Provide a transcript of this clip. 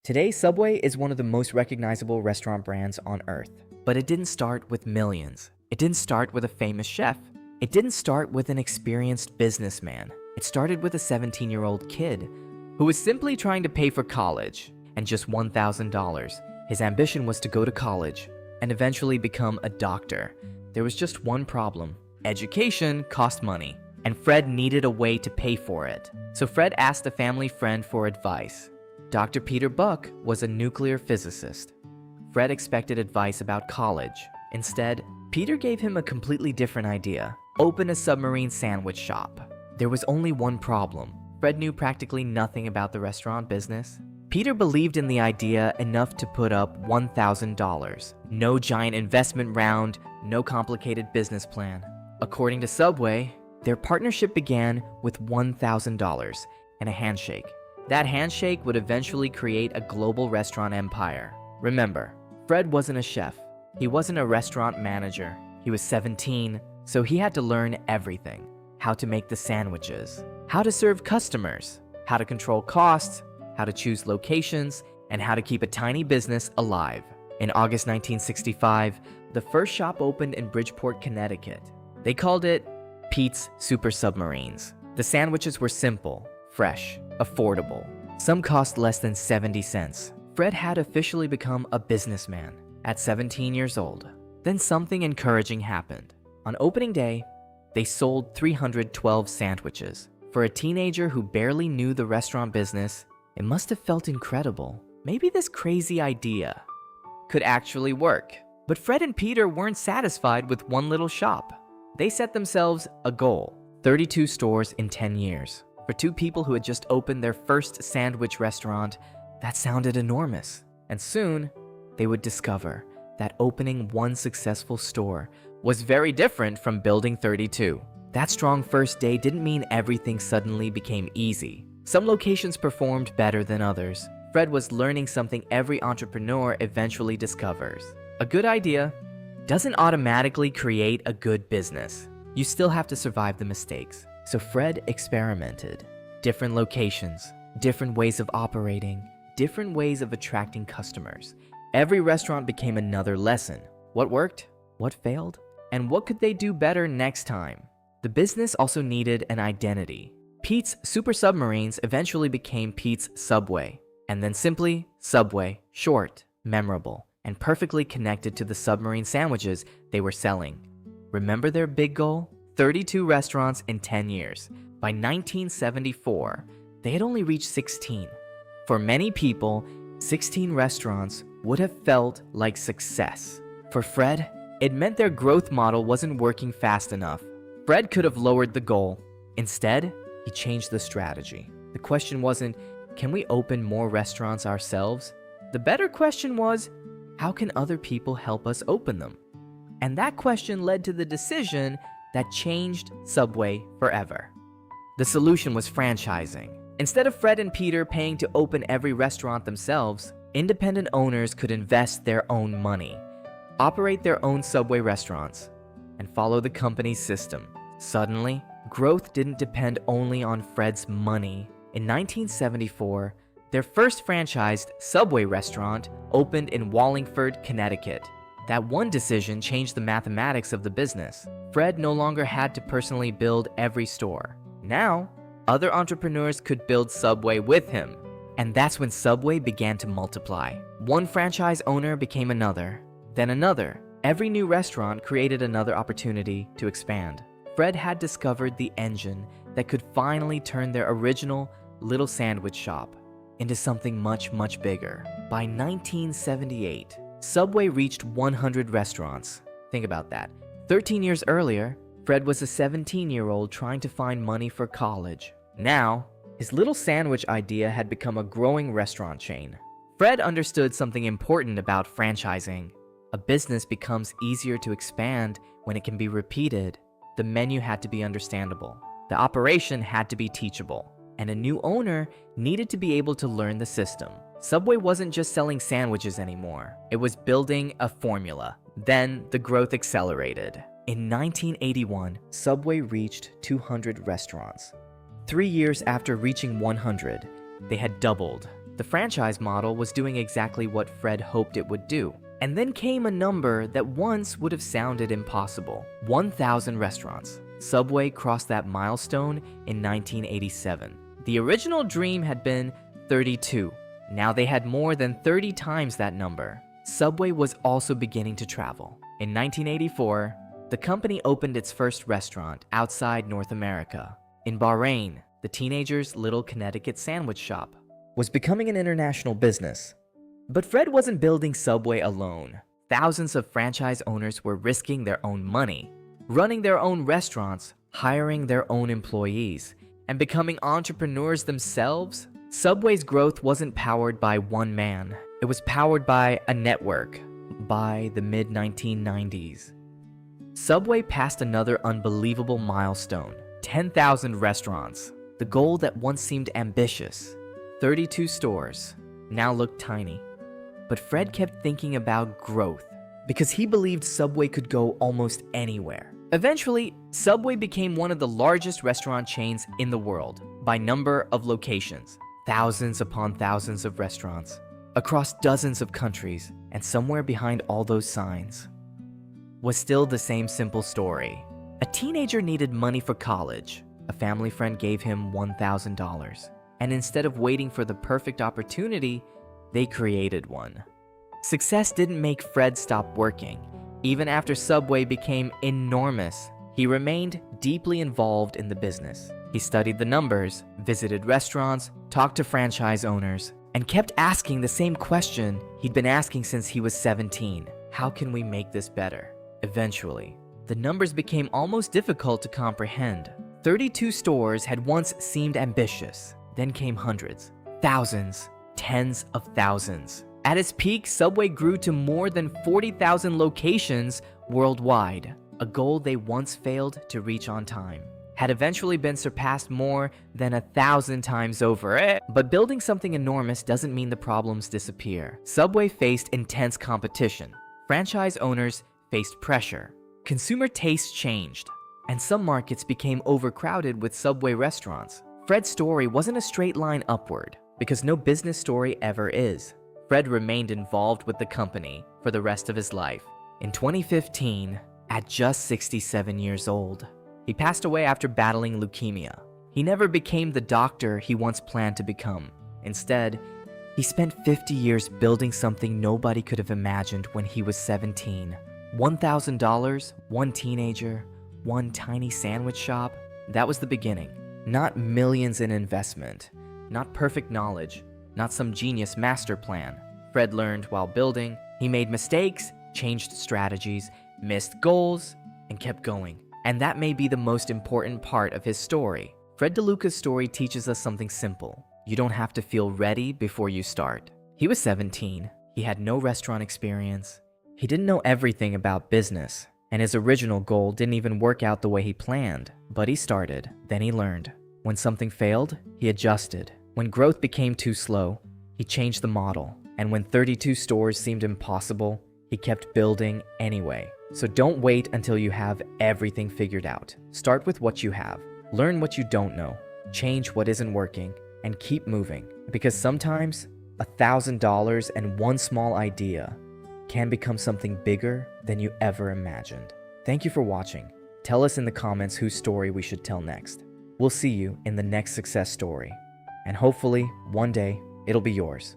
Today, Subway is one of the most recognizable restaurant brands on earth. But it didn't start with millions. It didn't start with a famous chef. It didn't start with an experienced businessman. It started with a 17-year-old kid who was simply trying to pay for college and just $1,000. His ambition was to go to college and eventually become a doctor. There was just one problem. Education cost money, and Fred needed a way to pay for it. So Fred asked a family friend for advice. Dr. Peter Buck was a nuclear physicist. Fred expected advice about college. Instead, Peter gave him a completely different idea. Open a submarine sandwich shop. There was only one problem. Fred knew practically nothing about the restaurant business. Peter believed in the idea enough to put up $1,000. No giant investment round, no complicated business plan. According to Subway, their partnership began with $1,000 and a handshake. That handshake would eventually create a global restaurant empire. Remember, Fred wasn't a chef. He wasn't a restaurant manager. He was 17, so he had to learn everything. How to make the sandwiches, how to serve customers, how to control costs, how to choose locations, and how to keep a tiny business alive. In August 1965, the first shop opened in Bridgeport, Connecticut. They called it Pete's Super Submarines. The sandwiches were simple, fresh, affordable. Some cost less than 70 cents. Fred had officially become a businessman at 17 years old. Then something encouraging happened. On opening day, they sold 312 sandwiches. For a teenager who barely knew the restaurant business, it must have felt incredible. Maybe this crazy idea could actually work. But Fred and Peter weren't satisfied with one little shop. They set themselves a goal: 32 stores in 10 years. For two people who had just opened their first sandwich restaurant, that sounded enormous. And soon, they would discover that opening one successful store was very different from building 32. That strong first day didn't mean everything suddenly became easy. Some locations performed better than others. Fred was learning something every entrepreneur eventually discovers. A good idea doesn't automatically create a good business. You still have to survive the mistakes. So Fred experimented. Different locations, different ways of operating, different ways of attracting customers. Every restaurant became another lesson. What worked? What failed? And what could they do better next time? The business also needed an identity. Pete's Super Submarines eventually became Pete's Subway, and then simply Subway, short, memorable, and perfectly connected to the submarine sandwiches they were selling. Remember their big goal? 32 restaurants in 10 years. By 1974, they had only reached 16. For many people, 16 restaurants would have felt like success. For Fred, it meant their growth model wasn't working fast enough. Fred could have lowered the goal. Instead, he changed the strategy. The question wasn't, can we open more restaurants ourselves? The better question was, how can other people help us open them? And that question led to the decision that changed Subway forever. The solution was franchising. Instead of Fred and Peter paying to open every restaurant themselves, independent owners could invest their own money, operate their own Subway restaurants, and follow the company's system. Suddenly, growth didn't depend only on Fred's money. In 1974, their first franchised Subway restaurant opened in Wallingford, Connecticut. That one decision changed the mathematics of the business. Fred no longer had to personally build every store. Now, other entrepreneurs could build Subway with him. And that's when Subway began to multiply. One franchise owner became another, then another. Every new restaurant created another opportunity to expand. Fred had discovered the engine that could finally turn their original little sandwich shop into something much, much bigger. By 1978, Subway reached 100 restaurants. Think about that. 13 years earlier, Fred was a 17-year-old trying to find money for college. Now, his little sandwich idea had become a growing restaurant chain. Fred understood something important about franchising. A business becomes easier to expand when it can be repeated. The menu had to be understandable. The operation had to be teachable. And a new owner needed to be able to learn the system. Subway wasn't just selling sandwiches anymore. It was building a formula. Then the growth accelerated. In 1981, Subway reached 200 restaurants. 3 years after reaching 100, they had doubled. The franchise model was doing exactly what Fred hoped it would do. And then came a number that once would have sounded impossible: 1,000 restaurants. Subway crossed that milestone in 1987. The original dream had been 32. Now they had more than 30 times that number. Subway was also beginning to travel. In 1984, the company opened its first restaurant outside North America. In Bahrain, the teenager's little Connecticut sandwich shop was becoming an international business. But Fred wasn't building Subway alone. Thousands of franchise owners were risking their own money, running their own restaurants, hiring their own employees, and becoming entrepreneurs themselves. Subway's growth wasn't powered by one man. It was powered by a network. By the mid-1990s, Subway passed another unbelievable milestone: 10,000 restaurants. The goal that once seemed ambitious, 32 stores, now looked tiny. But Fred kept thinking about growth because he believed Subway could go almost anywhere. Eventually, Subway became one of the largest restaurant chains in the world by number of locations. Thousands upon thousands of restaurants across dozens of countries, and somewhere behind all those signs was still the same simple story. A teenager needed money for college. A family friend gave him $1,000, and instead of waiting for the perfect opportunity, they created one. Success didn't make Fred stop working. Even after Subway became enormous, he remained deeply involved in the business. He studied the numbers, visited restaurants, talked to franchise owners, and kept asking the same question he'd been asking since he was 17. How can we make this better? Eventually, the numbers became almost difficult to comprehend. 32 stores had once seemed ambitious. Then came hundreds, thousands, tens of thousands. At its peak, Subway grew to more than 40,000 locations worldwide. A goal they once failed to reach on time had eventually been surpassed more than 1,000 times over. But building something enormous doesn't mean the problems disappear. Subway faced intense competition. Franchise owners faced pressure. Consumer tastes changed, and some markets became overcrowded with Subway restaurants. Fred's story wasn't a straight line upward, because no business story ever is. Fred remained involved with the company for the rest of his life. In 2015, at just 67 years old, he passed away after battling leukemia. He never became the doctor he once planned to become. Instead, he spent 50 years building something nobody could have imagined when he was 17. $1,000, one teenager, one tiny sandwich shop. That was the beginning. Not millions in investment, not perfect knowledge, not some genius master plan. Fred learned while building. He made mistakes, changed strategies, missed goals, and kept going. And that may be the most important part of his story. Fred DeLuca's story teaches us something simple. You don't have to feel ready before you start. He was 17. He had no restaurant experience. He didn't know everything about business, and his original goal didn't even work out the way he planned. But he started, then he learned. When something failed, he adjusted. When growth became too slow, he changed the model. And when 32 stores seemed impossible, he kept building anyway. So don't wait until you have everything figured out. Start with what you have. Learn what you don't know. Change what isn't working, and keep moving. Because sometimes, $1,000 and one small idea can become something bigger than you ever imagined. Thank you for watching. Tell us in the comments whose story we should tell next. We'll see you in the next success story. And hopefully, one day, it'll be yours.